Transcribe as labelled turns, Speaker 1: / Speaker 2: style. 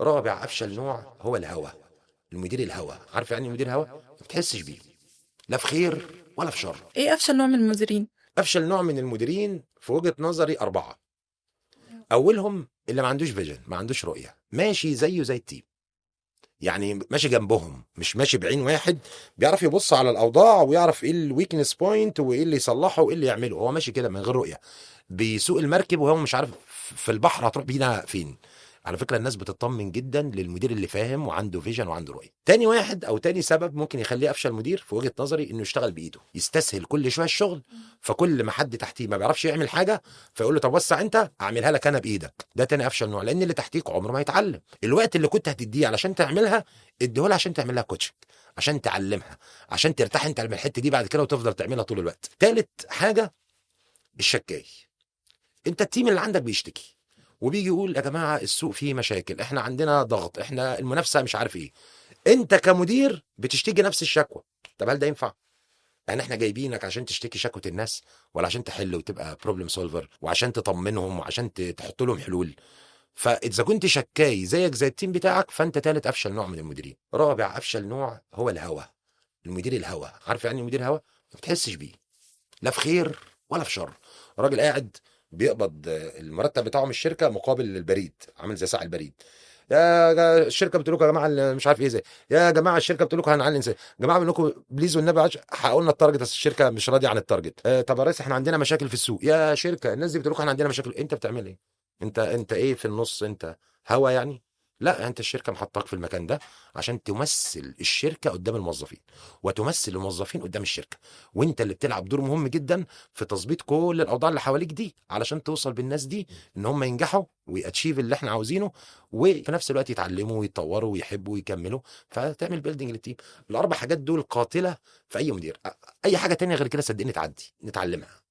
Speaker 1: رابع افشل نوع هو الهوى. المدير الهوى، عارف يعني إيه مدير هوى؟ ما بتحسش بيه، لا في خير ولا في شر.
Speaker 2: ايه افشل نوع من المديرين؟
Speaker 1: افشل نوع من المديرين في وجهة نظري اربعة. اولهم اللي ما عندوش فيجن، ما عندوش رؤية، ماشي زيه زي التيم، يعني ماشي جنبهم، مش ماشي بعين واحد، بيعرف يبص على الاوضاع ويعرف ايه الويكنس بوينت وايه اللي يصلحه وايه اللي يعمله. هو ماشي كده من غير رؤية، بيسوق المركب وهو مش عارف في البحر هتروح بينا فين. على فكرة الناس بتطمن جدا للمدير اللي فاهم وعنده فيجن وعنده رؤية. تاني واحد او تاني سبب ممكن يخليه افشل مدير في وجهة نظري، انه يشتغل بايده، يستسهل كل شوية الشغل. فكل ما حد تحتيه ما بيعرفش يعمل حاجة فيقول له طب وسع انت اعملها لك انا بايدك. ده تاني افشل نوع، لان اللي تحتيك عمره ما يتعلم. الوقت اللي كنت هتديه علشان تعملها اديهولها عشان تعمل لها كوتشنج، عشان تعلمها، عشان ترتاح انت من الحتة دي بعد كده وتفضل تعملها طول الوقت. تالت حاجة الشكاي. انت التيم اللي عندك بيشتكي وبيجي يقول يا جماعه السوق فيه مشاكل، احنا عندنا ضغط، احنا المنافسه مش عارف ايه. انت كمدير بتشتكي نفس الشكوى. طب هل ده ينفع؟ يعني احنا جايبينك عشان تشتكي شكوى الناس، ولا عشان تحل وتبقى بروبلم سولفر وعشان تطمنهم وعشان تحط لهم حلول؟ فاذا كنت شكاي زيك زي التيم بتاعك فانت ثالث افشل نوع من المديرين. رابع افشل نوع هو الهوى. المدير الهوى، عارف يعني إيه مدير هوى؟ ما بتحسش بيه، لا في خير ولا في شر. راجل قاعد بيقبض المرتب بتاعه من الشركه مقابل البريد، عامل زي ساعه البريد. الشركه بتقول لكم يا جماعه مش عارف ايه زي، يا جماعه الشركه بتقول لكم هنعلن ازاي، يا جماعه بنقول لكم بليز والنبي حققوا لنا التارجت، بس الشركه مش راضيه عن التارجت. طب يا ريس احنا عندنا مشاكل في السوق. يا شركه الناس دي بتقول لكم احنا عندنا مشاكل، انت بتعمل ايه؟ انت ايه في النص؟ انت هوا يعني؟ لا، انت الشركه محطاك في المكان ده عشان تمثل الشركه قدام الموظفين، وتمثل الموظفين قدام الشركه، وانت اللي بتلعب دور مهم جدا في تظبيط كل الاوضاع اللي حواليك دي علشان توصل بالناس دي ان هم ينجحوا وياتشيف اللي احنا عاوزينه، وفي نفس الوقت يتعلموا ويتطوروا ويحبوا ويكملوا، فتعمل بيلدينج للتيم. الاربع حاجات دول قاتله في اي مدير. اي حاجه تانية غير كده صدقني تعدي نتعلمها.